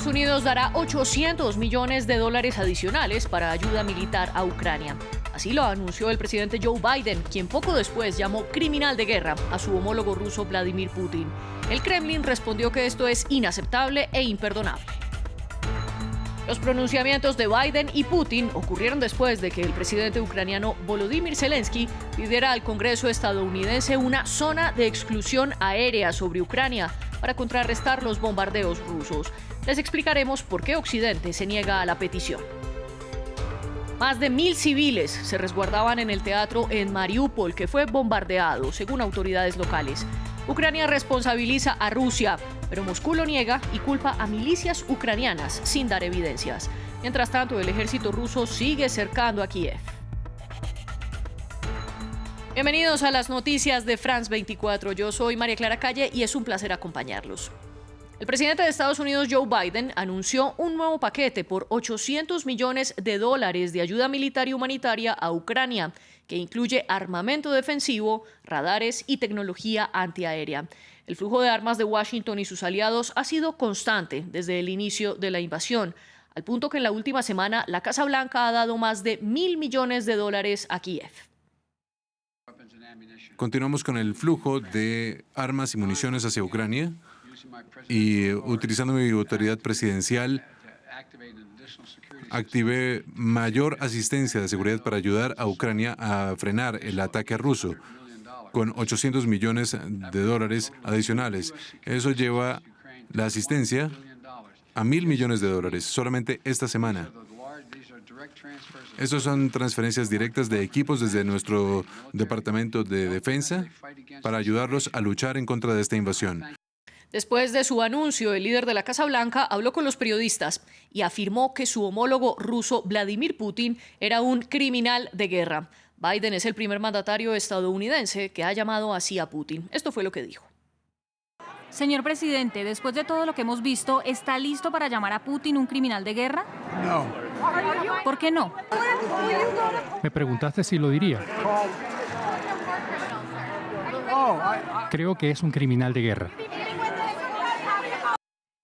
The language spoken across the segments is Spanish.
Estados Unidos dará 800 millones de dólares adicionales para ayuda militar a Ucrania. Así lo anunció el presidente Joe Biden, quien poco después llamó criminal de guerra a su homólogo ruso Vladimir Putin. El Kremlin respondió que esto es inaceptable e imperdonable. Los pronunciamientos de Biden y Putin ocurrieron después de que el presidente ucraniano Volodymyr Zelensky pidiera al Congreso estadounidense una zona de exclusión aérea sobre Ucrania para contrarrestar los bombardeos rusos. Les explicaremos por qué Occidente se niega a la petición. Más de 1.000 civiles se resguardaban en el teatro en Mariupol, que fue bombardeado, según autoridades locales. Ucrania responsabiliza a Rusia, pero Moscú lo niega y culpa a milicias ucranianas sin dar evidencias. Mientras tanto, el ejército ruso sigue cercando a Kiev. Bienvenidos a las noticias de France 24. Yo soy María Clara Calle y es un placer acompañarlos. El presidente de Estados Unidos, Joe Biden, anunció un nuevo paquete por 800 millones de dólares de ayuda militar y humanitaria a Ucrania, que incluye armamento defensivo, radares y tecnología antiaérea. El flujo de armas de Washington y sus aliados ha sido constante desde el inicio de la invasión, al punto que en la última semana la Casa Blanca ha dado más de $1.000 millones a Kiev. Continuamos con el flujo de armas y municiones hacia Ucrania y utilizando mi autoridad presidencial, activé mayor asistencia de seguridad para ayudar a Ucrania a frenar el ataque ruso con 800 millones de dólares adicionales. Eso lleva la asistencia a $1.000 millones solamente esta semana. Estos son transferencias directas de equipos desde nuestro Departamento de Defensa para ayudarlos a luchar en contra de esta invasión. Después de su anuncio, el líder de la Casa Blanca habló con los periodistas y afirmó que su homólogo ruso Vladimir Putin era un criminal de guerra. Biden es el primer mandatario estadounidense que ha llamado así a Putin. Esto fue lo que dijo. Señor presidente, después de todo lo que hemos visto, ¿está listo para llamar a Putin un criminal de guerra? No. ¿Por qué no? Me preguntaste si lo diría. Creo que es un criminal de guerra.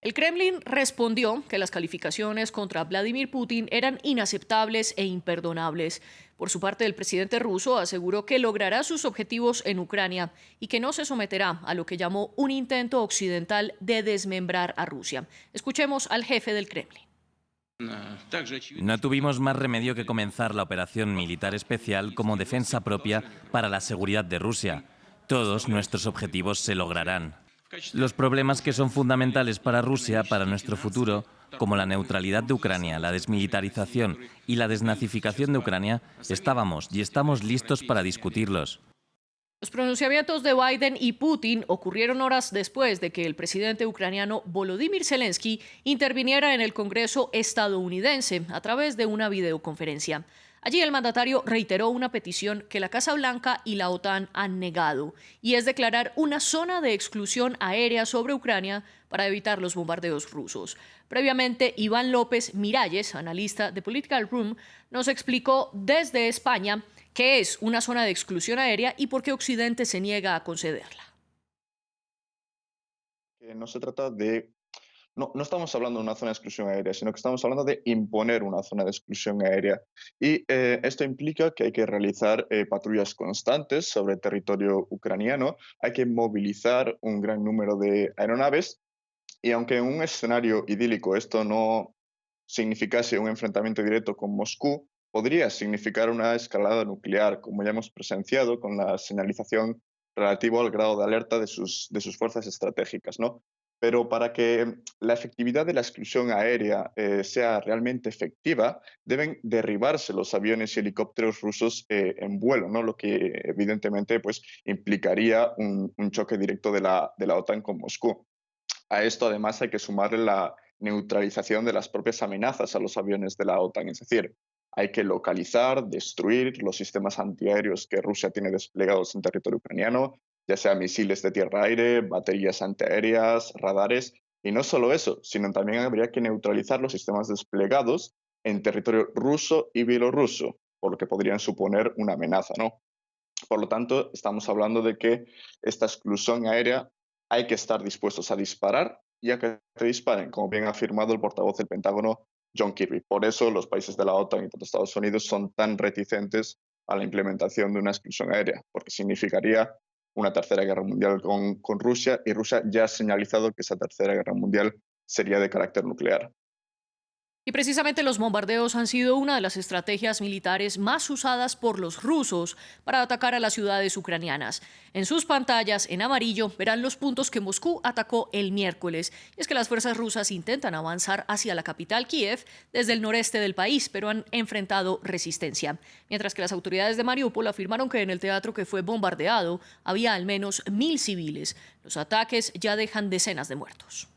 El Kremlin respondió que las calificaciones contra Vladimir Putin eran inaceptables e imperdonables. Por su parte, el presidente ruso aseguró que logrará sus objetivos en Ucrania y que no se someterá a lo que llamó un intento occidental de desmembrar a Rusia. Escuchemos al jefe del Kremlin. No tuvimos más remedio que comenzar la operación militar especial como defensa propia para la seguridad de Rusia. Todos nuestros objetivos se lograrán. Los problemas que son fundamentales para Rusia, para nuestro futuro, como la neutralidad de Ucrania, la desmilitarización y la desnazificación de Ucrania, estábamos y estamos listos para discutirlos. Los pronunciamientos de Biden y Putin ocurrieron horas después de que el presidente ucraniano Volodymyr Zelensky interviniera en el Congreso estadounidense a través de una videoconferencia. Allí el mandatario reiteró una petición que la Casa Blanca y la OTAN han negado, y es declarar una zona de exclusión aérea sobre Ucrania para evitar los bombardeos rusos. Previamente, Iván López Miralles, analista de Political Room, nos explicó desde España qué es una zona de exclusión aérea y por qué Occidente se niega a concederla. No se trata de... No estamos hablando de una zona de exclusión aérea, sino que estamos hablando de imponer una zona de exclusión aérea. Y esto implica que hay que realizar patrullas constantes sobre el territorio ucraniano, hay que movilizar un gran número de aeronaves, y aunque en un escenario idílico esto no significase un enfrentamiento directo con Moscú, podría significar una escalada nuclear, como ya hemos presenciado con la señalización relativo al grado de alerta de sus fuerzas estratégicas, ¿no? Pero para que la efectividad de la exclusión aérea sea realmente efectiva, deben derribarse los aviones y helicópteros rusos en vuelo, ¿no? Lo que evidentemente pues, implicaría un choque directo de la OTAN con Moscú. A esto además hay que sumarle la neutralización de las propias amenazas a los aviones de la OTAN, es decir, hay que localizar, destruir los sistemas antiaéreos que Rusia tiene desplegados en territorio ucraniano, ya sea misiles de tierra-aire, baterías antiaéreas, radares, y no solo eso, sino también habría que neutralizar los sistemas desplegados en territorio ruso y bielorruso, por lo que podrían suponer una amenaza, ¿no? Por lo tanto, estamos hablando de que esta exclusión aérea hay que estar dispuestos a disparar y a que te disparen, como bien ha afirmado el portavoz del Pentágono, John Kirby. Por eso los países de la OTAN y tanto Estados Unidos son tan reticentes a la implementación de una exclusión aérea, porque significaría una tercera guerra mundial con Rusia, y Rusia ya ha señalizado que esa tercera guerra mundial sería de carácter nuclear. Y precisamente los bombardeos han sido una de las estrategias militares más usadas por los rusos para atacar a las ciudades ucranianas. En sus pantallas, en amarillo, verán los puntos que Moscú atacó el miércoles. Y es que las fuerzas rusas intentan avanzar hacia la capital, Kiev, desde el noreste del país, pero han enfrentado resistencia. Mientras que las autoridades de Mariupol afirmaron que en el teatro que fue bombardeado había al menos 1000 civiles. Los ataques ya dejan decenas de muertos.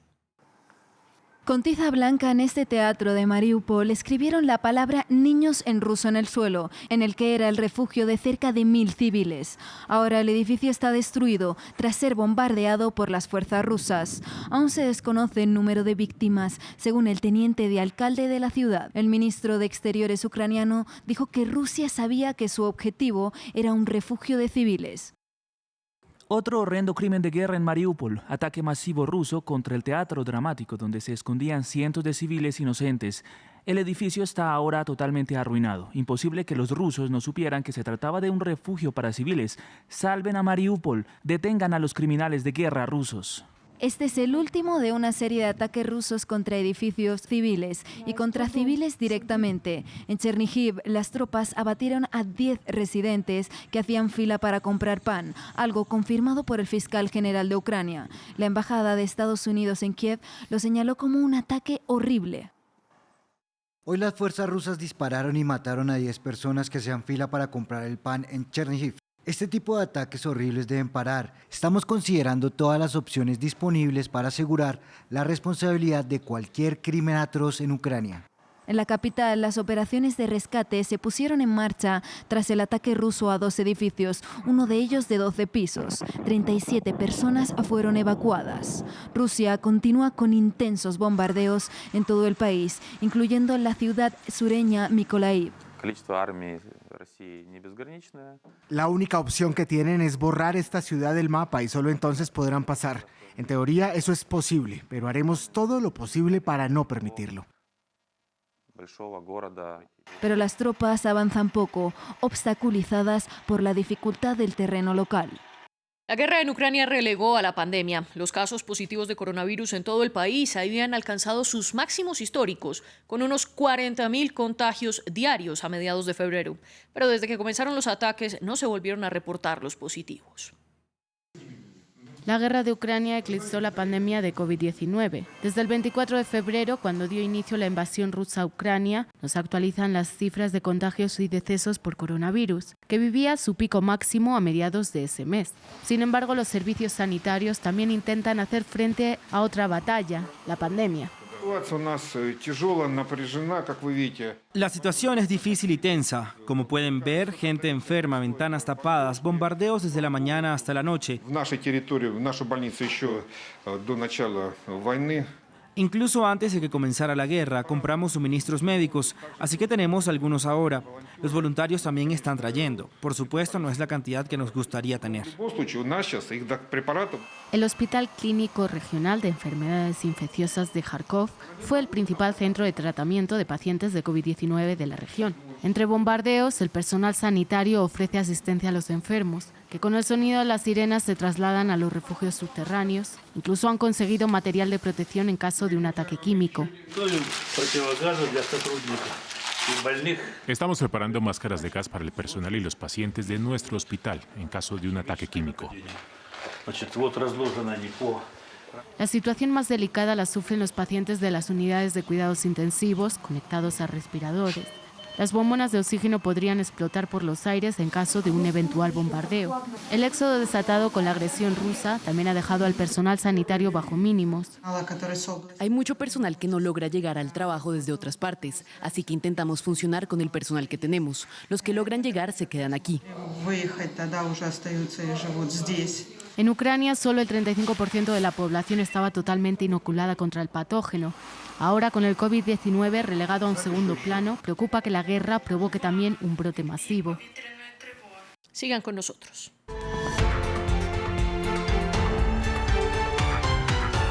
Con tiza blanca en este teatro de Mariupol escribieron la palabra niños en ruso en el suelo, en el que era el refugio de cerca de 1000 civiles. Ahora el edificio está destruido tras ser bombardeado por las fuerzas rusas. Aún se desconoce el número de víctimas, según el teniente de alcalde de la ciudad. El ministro de Exteriores ucraniano dijo que Rusia sabía que su objetivo era un refugio de civiles. Otro horrendo crimen de guerra en Mariupol, ataque masivo ruso contra el teatro dramático donde se escondían cientos de civiles inocentes. El edificio está ahora totalmente arruinado. Imposible que los rusos no supieran que se trataba de un refugio para civiles. Salven a Mariupol, detengan a los criminales de guerra rusos. Este es el último de una serie de ataques rusos contra edificios civiles y contra civiles directamente. En Chernihiv, las tropas abatieron a 10 residentes que hacían fila para comprar pan, algo confirmado por el fiscal general de Ucrania. La embajada de Estados Unidos en Kiev lo señaló como un ataque horrible. Hoy las fuerzas rusas dispararon y mataron a 10 personas que hacían fila para comprar el pan en Chernihiv. Este tipo de ataques horribles deben parar. Estamos considerando todas las opciones disponibles para asegurar la responsabilidad de cualquier crimen atroz en Ucrania. En la capital, las operaciones de rescate se pusieron en marcha tras el ataque ruso a 2 edificios, uno de ellos de 12 pisos. 37 personas fueron evacuadas. Rusia continúa con intensos bombardeos en todo el país, incluyendo la ciudad sureña Mykolaiv. La única opción que tienen es borrar esta ciudad del mapa y solo entonces podrán pasar. En teoría eso es posible, pero haremos todo lo posible para no permitirlo. Pero las tropas avanzan poco, obstaculizadas por la dificultad del terreno local. La guerra en Ucrania relegó a la pandemia. Los casos positivos de coronavirus en todo el país habían alcanzado sus máximos históricos, con unos 40.000 contagios diarios a mediados de febrero. Pero desde que comenzaron los ataques no se volvieron a reportar los positivos. La guerra de Ucrania eclipsó la pandemia de COVID-19. Desde el 24 de febrero, cuando dio inicio la invasión rusa a Ucrania, nos actualizan las cifras de contagios y decesos por coronavirus, que vivía su pico máximo a mediados de ese mes. Sin embargo, los servicios sanitarios también intentan hacer frente a otra batalla, la pandemia. La situación es difícil y tensa. Como pueden ver, gente enferma, ventanas tapadas, bombardeos desde la mañana hasta la noche. Incluso antes de que comenzara la guerra, compramos suministros médicos, así que tenemos algunos ahora. Los voluntarios también están trayendo. Por supuesto, no es la cantidad que nos gustaría tener. El Hospital Clínico Regional de Enfermedades Infecciosas de Kharkov fue el principal centro de tratamiento de pacientes de COVID-19 de la región. Entre bombardeos, el personal sanitario ofrece asistencia a los enfermos, que con el sonido de las sirenas se trasladan a los refugios subterráneos. Incluso han conseguido material de protección en caso de un ataque químico. Estamos preparando máscaras de gas para el personal y los pacientes de nuestro hospital en caso de un ataque químico. La situación más delicada la sufren los pacientes de las unidades de cuidados intensivos conectados a respiradores. Las bombonas de oxígeno podrían explotar por los aires en caso de un eventual bombardeo. El éxodo desatado con la agresión rusa también ha dejado al personal sanitario bajo mínimos. Hay mucho personal que no logra llegar al trabajo desde otras partes, así que intentamos funcionar con el personal que tenemos. Los que logran llegar se quedan aquí. En Ucrania, solo el 35% de la población estaba totalmente inoculada contra el patógeno. Ahora, con el COVID-19 relegado a un segundo plano, preocupa que la guerra provoque también un brote masivo. Sigan con nosotros.